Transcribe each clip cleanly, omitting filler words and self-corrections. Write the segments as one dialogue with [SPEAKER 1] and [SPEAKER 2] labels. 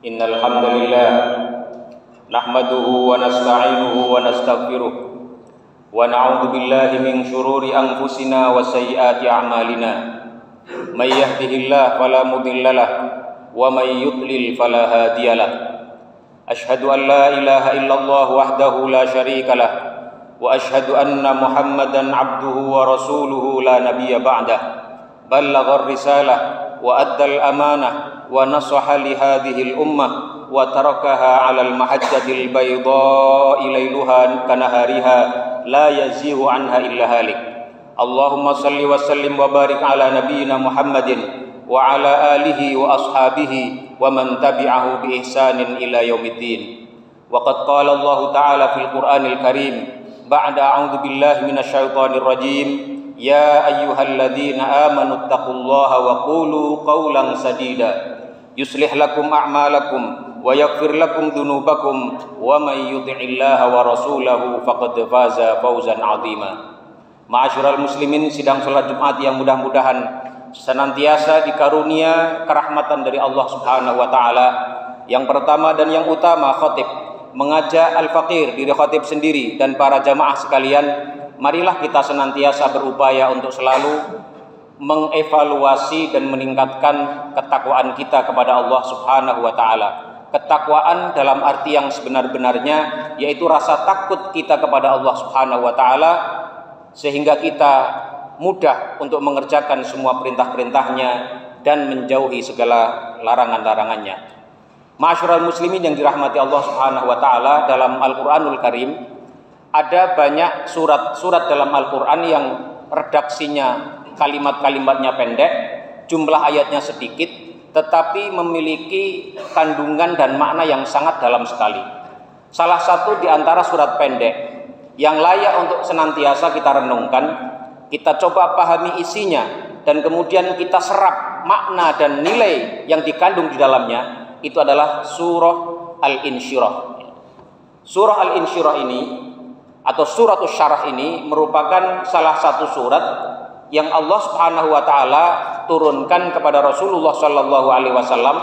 [SPEAKER 1] Innal hamdalillah nahmaduhu wa nasta'inuhu wa nastaghfiruh wa na'udzu billahi min shururi anfusina wa sayyiati a'malina. May yahdihillahu fala mudhillalah wa may yudlil fala hadiyalah. Ashhadu an la ilaha illallah wahdahu la syarikalah wa ashhadu anna Muhammadan abduhu wa rasuluhu la nabiyya ba'dah. Ballaghar risalah wa addal amanah wa nasaha li hadhihi al-ummah wa tarakaha 'ala al-mahajjatil bayda'i lailuha kanahariha la yazihu anha illa halik. Allahumma salli wa sallim wa barik ala nabiyyina Muhammadin wa ala alihi wa ashabihi wa man tabi'ahu bi ihsanin ila yaumiddin. Wa qad qala Allah ta'ala fil Qur'anil Karim ba'da a'udzu billahi minasyaitonir rajim. Ya ayyuhalladzina amanu taqullaha wa qulu qawlan sadida yuslih lakum a'malakum wa yaghfir lakum dzunubakum wa may yuti'illaha wa rasulahu faqad faza fawzan 'azima. Ma'asyiral muslimin, sidang salat Jumat yang mudah-mudahan senantiasa dikarunia kerahmatan dari Allah Subhanahu wa taala. Yang pertama dan yang utama, khatib mengajak al-faqir, diri khatib sendiri dan para jamaah sekalian, marilah kita senantiasa berupaya untuk selalu mengevaluasi dan meningkatkan ketakwaan kita kepada Allah Subhanahu wa taala. Ketakwaan dalam arti yang sebenar-benarnya, yaitu rasa takut kita kepada Allah Subhanahu wa taala sehingga kita mudah untuk mengerjakan semua perintah-perintahnya dan menjauhi segala larangan-larangannya. Ma'asyiral muslimin yang dirahmati Allah Subhanahu wa taala, dalam Al-Qur'anul Karim ada banyak surat-surat dalam Al-Quran yang redaksinya, kalimat-kalimatnya pendek, jumlah ayatnya sedikit, tetapi memiliki kandungan dan makna yang sangat dalam sekali. Salah satu di antara surat pendek yang layak untuk senantiasa kita renungkan, kita coba pahami isinya, dan kemudian kita serap makna dan nilai yang dikandung di dalamnya, itu adalah surah Al-Insyirah. Surah Al-Insyirah ini atau suratul syarah ini merupakan salah satu surat yang Allah Subhanahu wa taala turunkan kepada Rasulullah sallallahu alaihi wasallam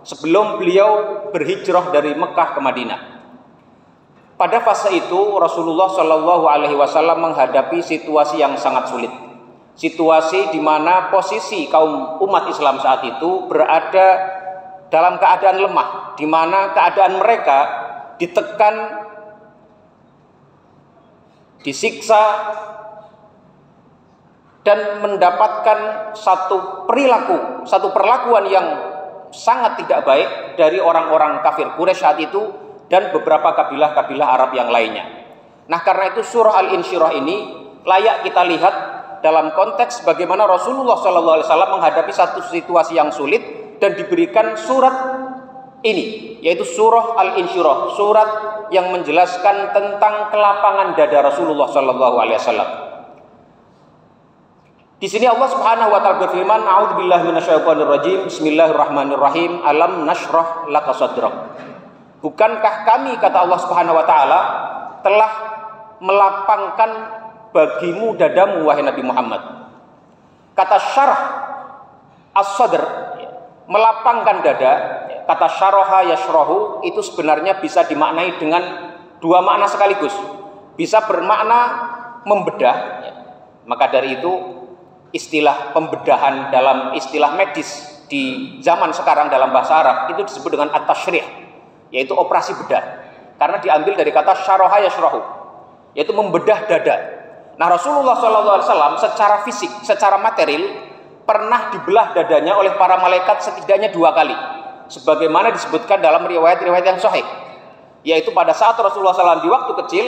[SPEAKER 1] sebelum beliau berhijrah dari Mekah ke Madinah. Pada fase itu Rasulullah sallallahu alaihi wasallam menghadapi situasi yang sangat sulit. Situasi di mana posisi kaum umat Islam saat itu berada dalam keadaan lemah, di mana keadaan mereka ditekan, disiksa, dan mendapatkan satu perilaku, satu perlakuan yang sangat tidak baik dari orang-orang kafir Quraisy saat itu dan beberapa kabilah-kabilah Arab yang lainnya. Nah, karena itu surah Al-Insyirah ini layak kita lihat dalam konteks bagaimana Rasulullah SAW menghadapi satu situasi yang sulit dan diberikan surat ini, yaitu surah Al-Insyirah, surat yang menjelaskan tentang kelapangan dada Rasulullah SAW. Di sini Allah Subhanahu wa taala berfirman, "A'udzubillahi minasyaitonir rajim. Bismillahirrahmanirrahim. Alam nashrah laka sadrak." Bukankah kami, kata Allah Subhanahu wa taala, telah melapangkan bagimu dadamu wahai Nabi Muhammad. Kata syarah as-sadr, melapangkan dada, kata syaraha yashrahu itu sebenarnya bisa dimaknai dengan dua makna sekaligus. Bisa bermakna membedah. Maka dari itu istilah pembedahan dalam istilah medis di zaman sekarang dalam bahasa Arab itu disebut dengan at-tasyrih, yaitu operasi bedah. Karena diambil dari kata syaraha yashrahu, yaitu membedah dada. Nah, Rasulullah SAW secara fisik, secara material pernah dibelah dadanya oleh para malaikat setidaknya 2 kali, sebagaimana disebutkan dalam riwayat-riwayat yang sahih, yaitu pada saat Rasulullah SAW di waktu kecil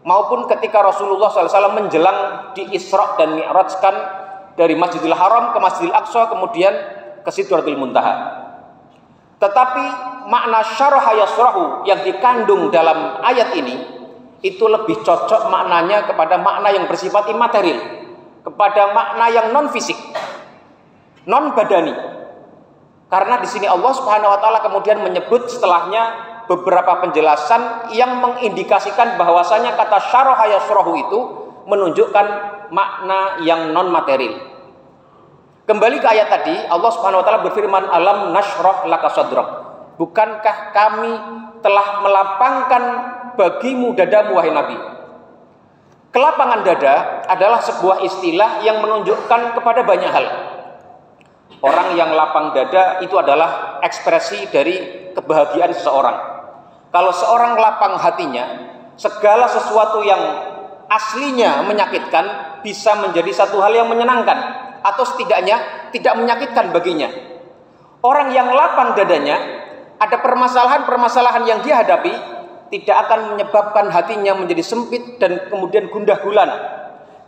[SPEAKER 1] maupun ketika Rasulullah SAW menjelang di Isra dan Mi'rajkan dari Masjidil Haram ke Masjidil Aqsa kemudian ke Sidratul Muntaha. Tetapi makna syaraha yasrahu yang dikandung dalam ayat ini itu lebih cocok maknanya kepada makna yang bersifat imaterial, kepada makna yang non fisik, non badani. Karena di sini Allah Subhanahu wa taala kemudian menyebut setelahnya beberapa penjelasan yang mengindikasikan bahwasanya kata syaraha yasrahu itu menunjukkan makna yang non material. Kembali ke ayat tadi, Allah Subhanahu wa taala berfirman, alam nashrah laka sadrak. bukankah kami telah melapangkan bagimu dadamu wahai Nabi? Kelapangan dada adalah sebuah istilah yang menunjukkan kepada banyak hal. Orang yang lapang dada itu adalah ekspresi dari kebahagiaan seseorang. Kalau seorang lapang hatinya, segala sesuatu yang aslinya menyakitkan bisa menjadi satu hal yang menyenangkan, atau setidaknya tidak menyakitkan baginya. Orang yang lapang dadanya, ada permasalahan-permasalahan yang dia hadapi, tidak akan menyebabkan hatinya menjadi sempit dan kemudian gundah gulana.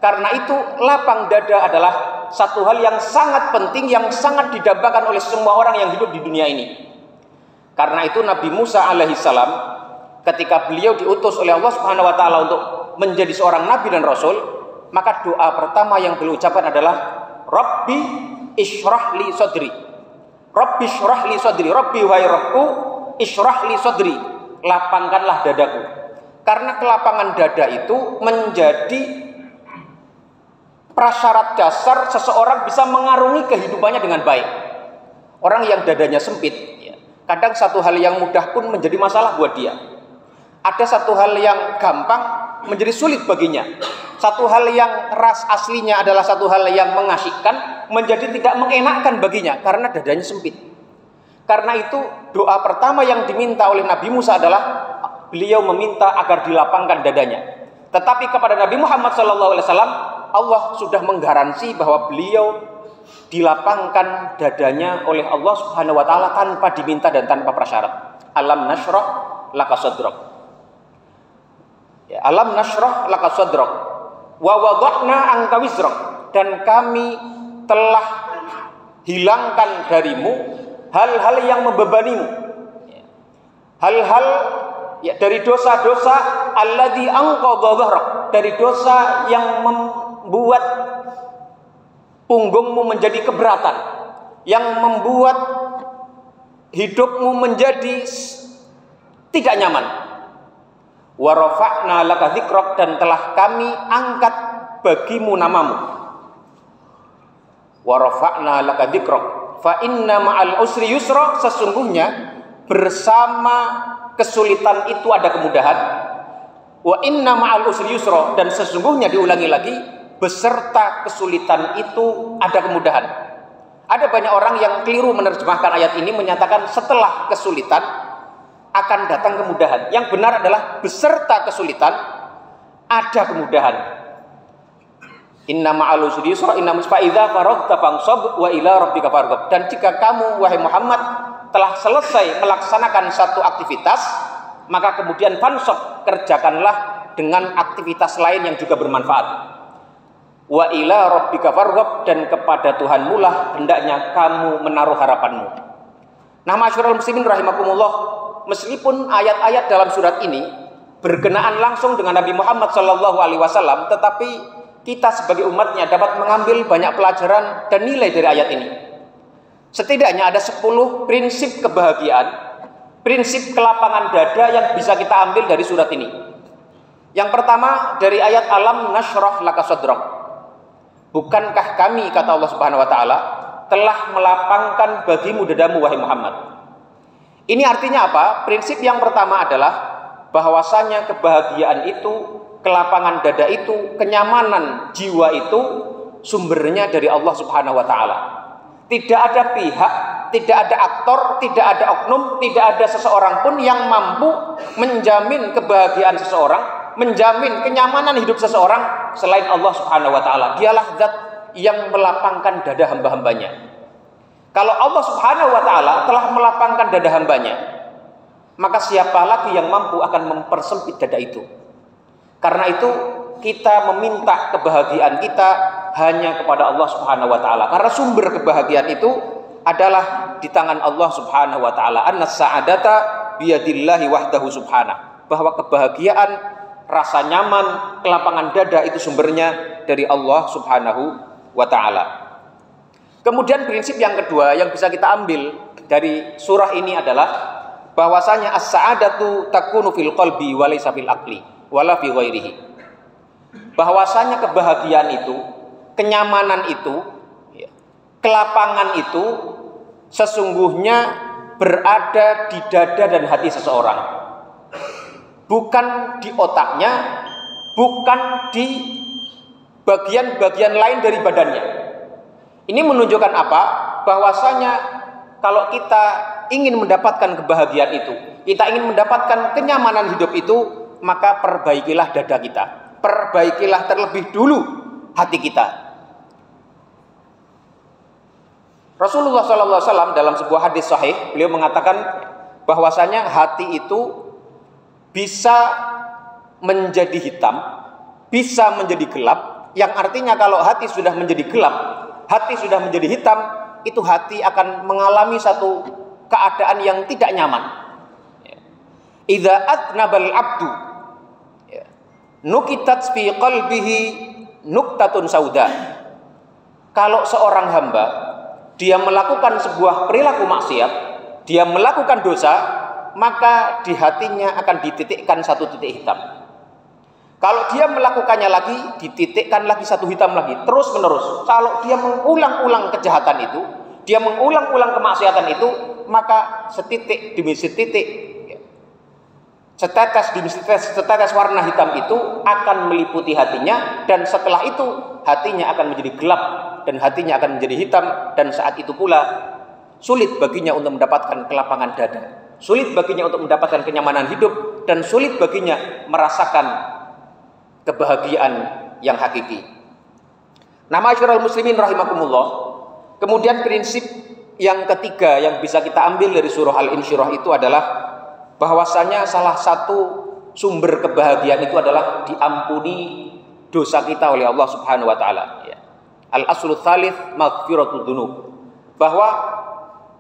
[SPEAKER 1] Karena itu lapang dada adalah satu hal yang sangat penting, yang sangat didambakan oleh semua orang yang hidup di dunia ini. Karena itu Nabi Musa alaihissalam, ketika beliau diutus oleh Allah Subhanahu wa taala untuk menjadi seorang nabi dan rasul, maka doa pertama yang beliau ucapkan adalah Rabbi ishrah li sadri. Rabbi ishrah li sadri. Rabbi wahai Rabbku, ishrah li sadri. Lapangkanlah dadaku. Karena kelapangan dada itu menjadi prasyarat dasar seseorang bisa mengarungi kehidupannya dengan baik. Orang yang dadanya sempit, kadang satu hal yang mudah pun menjadi masalah buat dia. Ada satu hal yang gampang menjadi sulit baginya. Satu hal yang ras aslinya adalah satu hal yang mengasyikkan menjadi tidak mengenakkan baginya karena dadanya sempit. Karena itu doa pertama yang diminta oleh Nabi Musa adalah beliau meminta agar dilapangkan dadanya. Tetapi kepada Nabi Muhammad SAW, Allah sudah menggaransi bahwa beliau dilapangkan dadanya oleh Allah Subhanahu wa taala tanpa diminta dan tanpa prasyarat. Alam nashrah laka sadrak. Ya, alam nashrah laka sadrak wa wada'na anka wizrak, dan kami telah hilangkan darimu hal-hal yang membebanimu. Hal-hal dari dosa-dosa alladzi anqadha dhahrak, dari dosa yang membuat punggungmu menjadi keberatan, yang membuat hidupmu menjadi tidak nyaman. Wa rafa'na laka dzikrak, dan telah kami angkat bagimu namamu. Wa rafa'na laka dzikrak fa inna ma'al usri yusra, sesungguhnya bersama kesulitan itu ada kemudahan. Wa inna ma'al usri yusra, dan sesungguhnya diulangi lagi, beserta kesulitan itu ada kemudahan. Ada banyak orang yang keliru menerjemahkan ayat ini, menyatakan setelah kesulitan akan datang kemudahan. Yang benar adalah beserta kesulitan ada kemudahan. Inna ma'al usri yusra, inna fa idza faraghta fansab wa ila rabbika farghab. Dan jika kamu wahai Muhammad telah selesai melaksanakan satu aktivitas, maka kemudian fansab, kerjakanlah dengan aktivitas lain yang juga bermanfaat. Wa ila rabbika farghab, dan kepada Tuhanmu lah hendaknya kamu menaruh harapanmu. Nah, ma'asyiral muslimin rahimakumullah, meskipun ayat-ayat dalam surat ini berkenaan langsung dengan Nabi Muhammad SAW, tetapi kita sebagai umatnya dapat mengambil banyak pelajaran dan nilai dari ayat ini. Setidaknya ada 10 prinsip kebahagiaan, prinsip kelapangan dada yang bisa kita ambil dari surat ini. Yang pertama dari ayat alam nashrah laka sadrak. Bukankah kami, kata Allah Subhanahu wa taala, telah melapangkan bagimu dadamu wahai Muhammad. Ini artinya apa? Prinsip yang pertama adalah bahwasanya kebahagiaan itu, kelapangan dada itu, kenyamanan jiwa itu sumbernya dari Allah Subhanahu wa taala. Tidak ada pihak, tidak ada aktor, tidak ada oknum, tidak ada seseorang pun yang mampu menjamin kebahagiaan seseorang, menjamin kenyamanan hidup seseorang selain Allah Subhanahu wa taala. Dialah zat yang melapangkan dada hamba-hambanya. Kalau Allah Subhanahu wa taala telah melapangkan dada hambanya, maka siapa lagi yang mampu akan mempersempit dada itu? Karena itu kita meminta kebahagiaan kita hanya kepada Allah Subhanahu wa taala, karena sumber kebahagiaan itu adalah di tangan Allah Subhanahu wa taala. Annas sa'adata biyadillahi wahdahu subhanahu. Bahwa kebahagiaan, rasa nyaman, kelapangan dada itu sumbernya dari Allah Subhanahu wa taala. Kemudian prinsip yang kedua yang bisa kita ambil dari surah ini adalah bahwasanya as-sa'adatu takunu fil qalbi wa laysa fil aqli wala fi ghairihi. Bahwasanya kebahagiaan itu, kenyamanan itu, kelapangan itu sesungguhnya berada di dada dan hati seseorang, bukan di otaknya, bukan di bagian-bagian lain dari badannya. Ini menunjukkan apa? Bahwasanya kalau kita ingin mendapatkan kebahagiaan itu, kita ingin mendapatkan kenyamanan hidup itu, maka perbaikilah dada kita, perbaikilah terlebih dulu hati kita. Rasulullah SAW dalam sebuah hadis sahih, beliau mengatakan bahwasanya hati itu bisa menjadi hitam, bisa menjadi gelap, yang artinya kalau hati sudah menjadi gelap, hati sudah menjadi hitam, itu hati akan mengalami satu keadaan yang tidak nyaman. Idza atnabal abdu nukitat fi qalbihi nuktatun sauda. Kalau seorang hamba dia melakukan sebuah perilaku maksiat, dia melakukan dosa, maka di hatinya akan dititikkan satu titik hitam. Kalau dia melakukannya lagi, dititikkan lagi satu hitam lagi, terus menerus. Kalau dia mengulang-ulang kejahatan itu, dia mengulang-ulang kemaksiatan itu, maka setitik demi setitik, setetes demi setetes warna hitam itu akan meliputi hatinya, dan setelah itu hatinya akan menjadi gelap dan hatinya akan menjadi hitam, dan saat itu pula sulit baginya untuk mendapatkan kelapangan dada, sulit baginya untuk mendapatkan kenyamanan hidup, dan sulit baginya merasakan kebahagiaan yang hakiki. Nah, ma'asyiral muslimin rahimakumullah, kemudian prinsip yang ketiga yang bisa kita ambil dari surah Al-Insyirah itu adalah bahwasanya salah satu sumber kebahagiaan itu adalah diampuni dosa kita oleh Allah Subhanahu wa taala. Al-aslu tsalits maghfiratud dzunub. Bahwa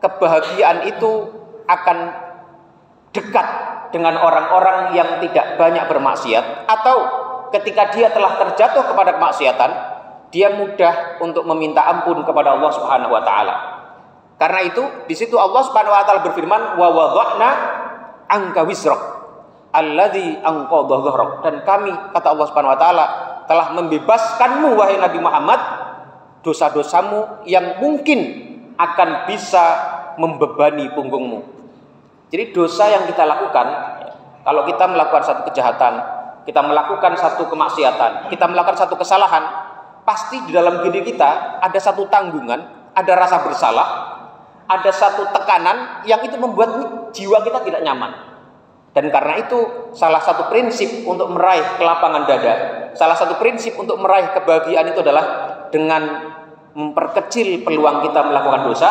[SPEAKER 1] kebahagiaan itu akan dekat dengan orang-orang yang tidak banyak bermaksiat, atau ketika dia telah terjatuh kepada kemaksiatan, dia mudah untuk meminta ampun kepada Allah Subhanahu wa taala. Karena itu di situ Allah Subhanahu wa taala berfirman, wa wada'na anka wisrak alladzi anqadha dhahrak, dan kami, kata Allah Subhanahu wa taala, telah membebaskanmu wahai Nabi Muhammad dosa-dosamu yang mungkin akan bisa membebani punggungmu. Jadi dosa yang kita lakukan, kalau kita melakukan satu kejahatan, kita melakukan satu kemaksiatan, kita melakukan satu kesalahan, pasti di dalam diri kita ada satu tanggungan, ada rasa bersalah, ada satu tekanan yang itu membuat jiwa kita tidak nyaman. Dan karena itu salah satu prinsip untuk meraih kelapangan dada, salah satu prinsip untuk meraih kebahagiaan itu adalah dengan memperkecil peluang kita melakukan dosa,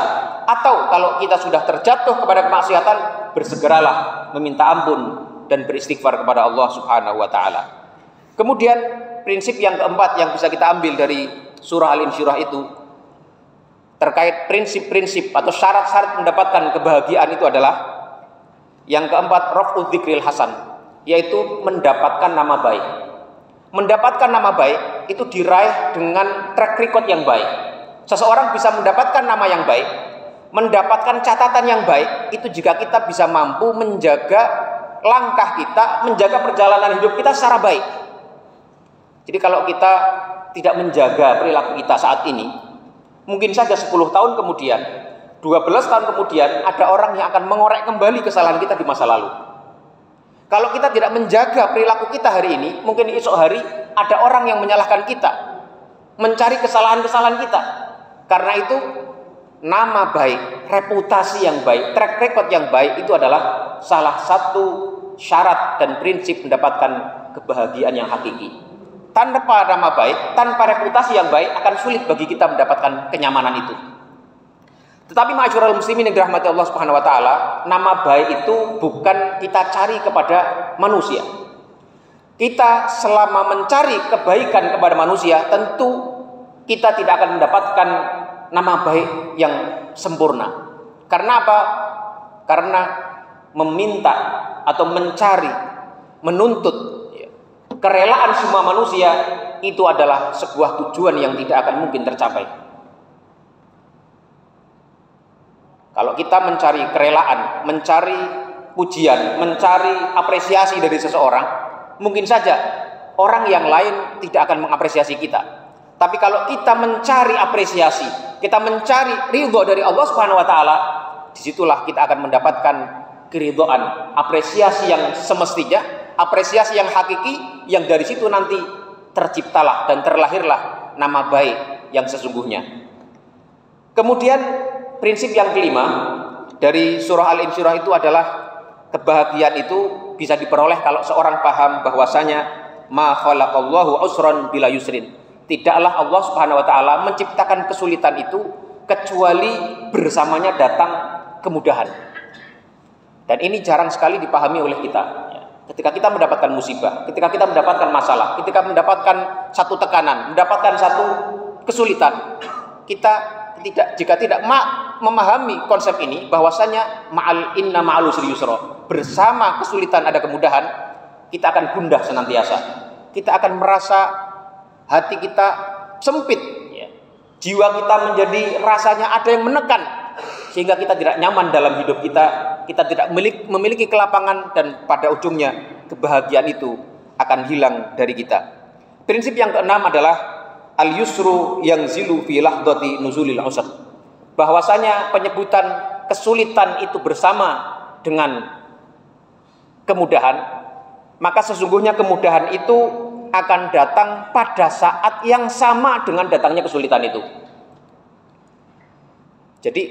[SPEAKER 1] atau kalau kita sudah terjatuh kepada kemaksiatan, bersegeralah meminta ampun dan beristighfar kepada Allah Subhanahu wa taala. Kemudian prinsip yang keempat yang bisa kita ambil dari surah Al-Insyirah itu terkait prinsip-prinsip atau syarat-syarat mendapatkan kebahagiaan itu adalah yang keempat, raf'udz dzikril hasan, yaitu mendapatkan nama baik. Mendapatkan nama baik itu diraih dengan track record yang baik. Seseorang bisa mendapatkan nama yang baik, mendapatkan catatan yang baik, itu jika kita bisa mampu menjaga langkah kita, menjaga perjalanan hidup kita secara baik. Jadi kalau kita tidak menjaga perilaku kita saat ini, mungkin saja 10 tahun kemudian, 12 tahun kemudian, ada orang yang akan mengorek kembali kesalahan kita di masa lalu. Kalau kita tidak menjaga perilaku kita hari ini, mungkin esok hari ada orang yang menyalahkan kita, mencari kesalahan-kesalahan kita. Karena itu nama baik, reputasi yang baik, track record yang baik itu adalah salah satu syarat dan prinsip mendapatkan kebahagiaan yang hakiki. Tanpa nama baik, tanpa reputasi yang baik, akan sulit bagi kita mendapatkan kenyamanan itu. Tetapi ma'asyiral muslimin yang dirahmati Allah Subhanahu wa taala, nama baik itu bukan kita cari kepada manusia. Kita selama mencari kebaikan kepada manusia, tentu kita tidak akan mendapatkan nama baik yang sempurna. Karena apa? Karena meminta atau mencari, menuntut kerelaan semua manusia itu adalah sebuah tujuan yang tidak akan mungkin tercapai. Kalau kita mencari kerelaan, mencari pujian, mencari apresiasi dari seseorang, mungkin saja orang yang lain tidak akan mengapresiasi kita. Tapi kalau kita mencari apresiasi, kita mencari ridho dari Allah Subhanahu wa taala, disitulah kita akan mendapatkan keridhaan, apresiasi yang semestinya, apresiasi yang hakiki, yang dari situ nanti terciptalah dan terlahirlah nama baik yang sesungguhnya. Kemudian prinsip yang kelima dari surah Al-Insyirah itu adalah kebahagiaan itu bisa diperoleh kalau seorang paham bahwasanya ma khalaqallahu usran bila yusrin. Tidaklah Allah Subhanahu wa taala menciptakan kesulitan itu kecuali bersamanya datang kemudahan. Dan ini jarang sekali dipahami oleh kita. Ketika kita mendapatkan musibah, ketika kita mendapatkan masalah, ketika mendapatkan satu tekanan, mendapatkan satu kesulitan, kita jika tidak memahami konsep ini bahwasanya inna ma'al usri yusra, bersama kesulitan ada kemudahan, kita akan gundah senantiasa. Kita akan merasa hati kita sempit, jiwa kita menjadi rasanya ada yang menekan, sehingga kita tidak nyaman dalam hidup kita. Kita tidak memiliki kelapangan, dan pada ujungnya kebahagiaan itu akan hilang dari kita. Prinsip yang keenam adalah al-yusru yang zilu fi lahdati nuzulil usr. Bahwasanya penyebutan kesulitan itu bersama dengan kemudahan, maka sesungguhnya kemudahan itu akan datang pada saat yang sama dengan datangnya kesulitan itu. Jadi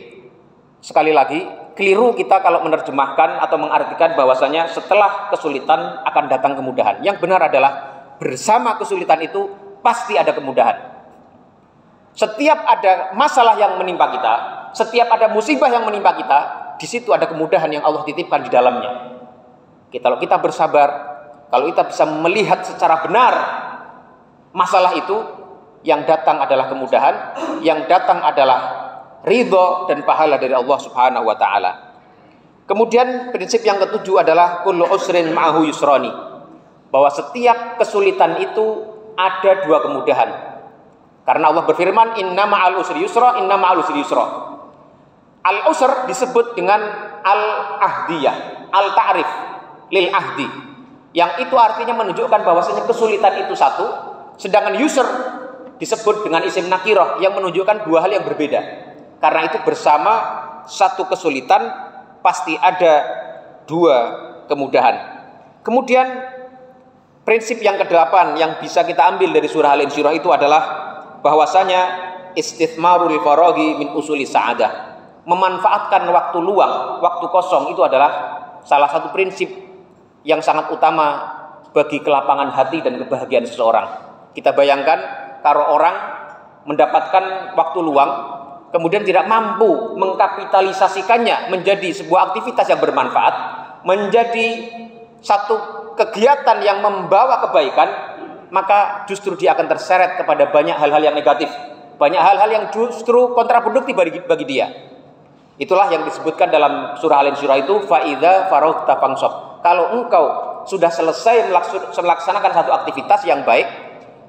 [SPEAKER 1] sekali lagi, keliru kita kalau menerjemahkan atau mengartikan bahwasanya setelah kesulitan akan datang kemudahan. Yang benar adalah bersama kesulitan itu pasti ada kemudahan. Setiap ada masalah yang menimpa kita, setiap ada musibah yang menimpa kita, di situ ada kemudahan yang Allah titipkan di dalamnya. Kalau kita bersabar, kalau kita bisa melihat secara benar masalah itu, yang datang adalah kemudahan, yang datang adalah ridho dan pahala dari Allah Subhanahu wa taala. Kemudian prinsip yang ketujuh adalah kullu usrin ma'ahu yusrani. Bahwa setiap kesulitan itu ada dua kemudahan. Karena Allah berfirman, inna ma'al usri yusra, inna ma'al usri yusra. Al-usr disebut dengan al-ahdiyah, al-ta'rif lil ahdi. Yang itu artinya menunjukkan bahwasanya kesulitan itu satu, sedangkan yusr disebut dengan isim nakirah yang menunjukkan dua hal yang berbeda. Karena itu bersama satu kesulitan pasti ada dua kemudahan. Kemudian prinsip yang kedelapan yang bisa kita ambil dari surah Al-Insyirah itu adalah bahwasanya istithmarul faraghi min usuli sa'adah. Memanfaatkan waktu luang, waktu kosong itu adalah salah satu prinsip yang sangat utama bagi kelapangan hati dan kebahagiaan seseorang. Kita bayangkan kalau orang mendapatkan waktu luang kemudian tidak mampu mengkapitalisasikannya menjadi sebuah aktivitas yang bermanfaat, menjadi satu kegiatan yang membawa kebaikan, maka justru dia akan terseret kepada banyak hal-hal yang negatif, banyak hal-hal yang justru kontraproduktif bagi dia. Itulah yang disebutkan dalam surah Al-Insyirah itu, fa'idza faraghta fansab. Kalau engkau sudah selesai melaksanakan satu aktivitas yang baik,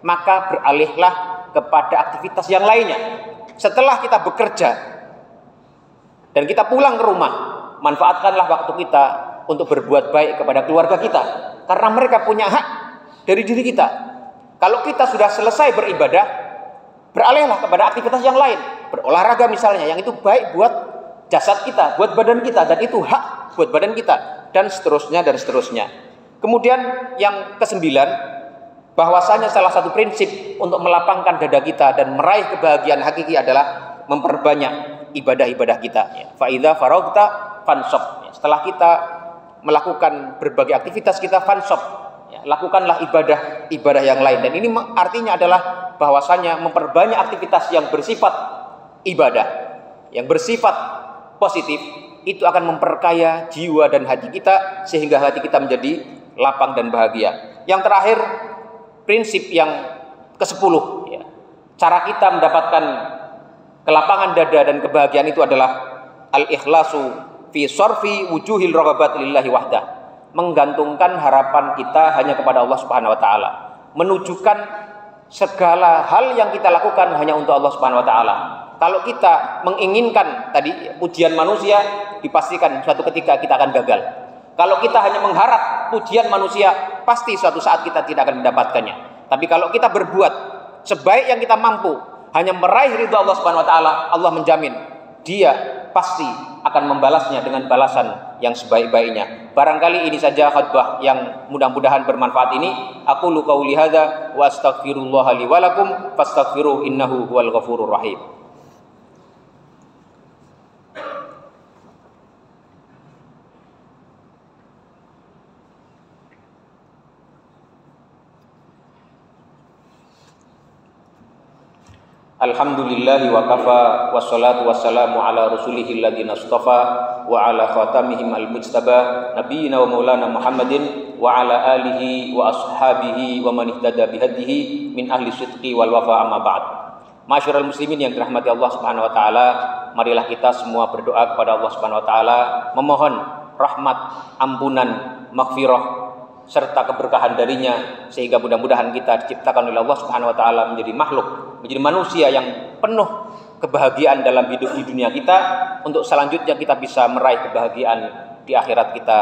[SPEAKER 1] maka beralihlah kepada aktivitas yang lainnya. Setelah kita bekerja dan kita pulang ke rumah, manfaatkanlah waktu kita untuk berbuat baik kepada keluarga kita, karena mereka punya hak dari diri kita. Kalau kita sudah selesai beribadah, beralihlah kepada aktivitas yang lain, berolahraga misalnya, yang itu baik buat jasad kita, buat badan kita, dan itu hak buat badan kita, dan seterusnya dan seterusnya. Kemudian yang kesembilan, bahwasanya salah satu prinsip untuk melapangkan dada kita dan meraih kebahagiaan hakiki adalah memperbanyak ibadah-ibadah kita. Fa idza faraghta fansab. Setelah kita melakukan berbagai aktivitas kita, fansab, lakukanlah ibadah yang lain. Dan ini artinya adalah bahwasanya memperbanyak aktivitas yang bersifat ibadah, yang bersifat positif, itu akan memperkaya jiwa dan hati kita sehingga hati kita menjadi lapang dan bahagia. Yang terakhir, prinsip yang ke-10, cara kita mendapatkan kelapangan dada dan kebahagiaan itu adalah al-ikhlasu fi sarfi wujuhil raghabat lillahi wahdah. Menggantungkan harapan kita hanya kepada Allah Subhanahu wa taala, menunjukkan segala hal yang kita lakukan hanya untuk Allah Subhanahu wa taala. Kalau kita menginginkan tadi pujian manusia, dipastikan suatu ketika kita akan gagal. Kalau kita hanya mengharap pujian manusia, pasti suatu saat kita tidak akan mendapatkannya. Tapi kalau kita berbuat sebaik yang kita mampu, hanya meraih ridha Allah Subhanahu wa taala, Allah menjamin dia pasti akan membalasnya dengan balasan yang sebaik-baiknya. Barangkali ini saja khutbah yang mudah-mudahan bermanfaat ini. Aqulu qauli hadza wa astaghfirullaha li wa lakum fastaghfiruhu innahu huwal ghafurur rahim. Alhamdulillahi wa kafa wassalatu wassalamu ala rasulihil ladzina istafa wa ala khatamihim al-mujtaba nabiyina wa maulana Muhammadin wa ala alihi wa ashabihi wa man ihtada bihadihi min ahli sidqi wal wafa amma ba'd. Masyarul muslimin yang dirahmati Allah Subhanahu wa taala, marilah kita semua berdoa kepada Allah Subhanahu wa taala memohon rahmat, ampunan, maghfirah serta keberkahan darinya, sehingga mudah-mudahan kita diciptakan oleh Allah Subhanahu wa taala menjadi makhluk, menjadi manusia yang penuh kebahagiaan dalam hidup di dunia kita, untuk selanjutnya kita bisa meraih kebahagiaan di akhirat kita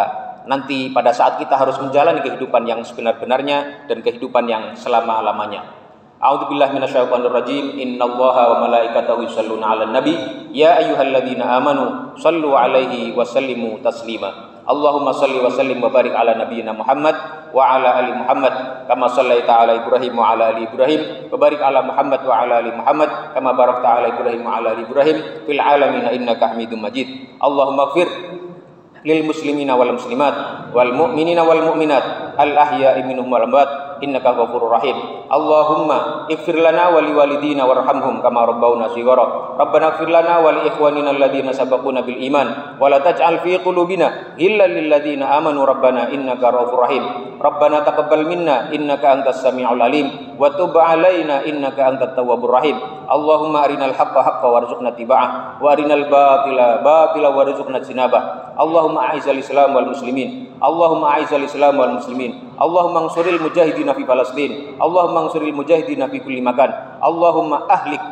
[SPEAKER 1] nanti pada saat kita harus menjalani kehidupan yang sebenar-benarnya dan kehidupan yang selama-lamanya. A'udzubillahi minasyaitonir rajim. Innallaha wa malaikatahu yusholluna 'alan nabi ya ayyuhalladzina amanu shallu 'alaihi wa sallimu taslima. Allahumma salli wa sallim wa barik ala nabiyyina Muhammad wa ala ali Muhammad kama shallaita ala Ibrahim wa ala ali Ibrahim wa barik ala Muhammad wa ala ali Muhammad kama barakta ala Ibrahim wa ala ali Ibrahim fil alamin innaka Hamidum Majid. Allahumma ighfir lil muslimina wal muslimat wal mu'minina wal mu'minat al ahya'i minhum wal amwat innaka ghafurur rahim. Allahumma ighfir lana wa liwalidina warhamhum kama rabbawna shighara. Rabbana ighfir lana wa li ikhwanina alladhina sabaquna bil iman wa la taj'al fi qulubina ghillan lil ladzina amanu rabbana innaka raufur rahim. Rabbana taqabbal minna innaka antas samiul alim wa tub 'alaina innaka antat tawwabur rahim. Allahumma arinal haqqa haqqan warzuqna tiba'ah wa arinal batila batila warzuqna jinabah. Allahumma a'izal Islam wal muslimin. Allahumma a'izal Islam wal muslimin. Allahumma ansuril mujahidina fi Palestin. Allahumma ansuril mujahidina fi kulli makan. Allahumma ahlik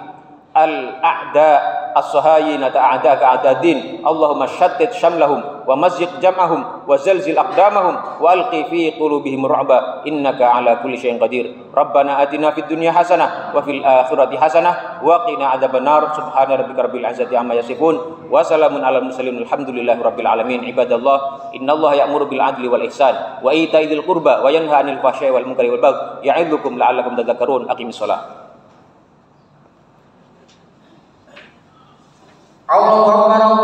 [SPEAKER 1] al-a'da as-sahayina ta'adaka a'dadin. Allahumma shattit shamlahum wa mazziq jam'ahum wa zalzil aqdamahum wa alqi fi qulubihim ru'ba innaka ala kulli syai'in qadir. Rabbana atina fid dunya hasanah wa fil akhirati hasanah wa qina adzabannar. Subhana rabbika rabbil izzati amma yasifun wa salamun alal mursalin alhamdulillahi rabbil alamin. Ibadallah, innallaha ya'muru bil adli wal ihsan wa ita'i dzil qurba wa yanha 'anil fahsya'i wal munkari wal baghi ya'idzukum la'allakum tadhakkarun. Aqimis shalah.
[SPEAKER 2] Allahu akbar.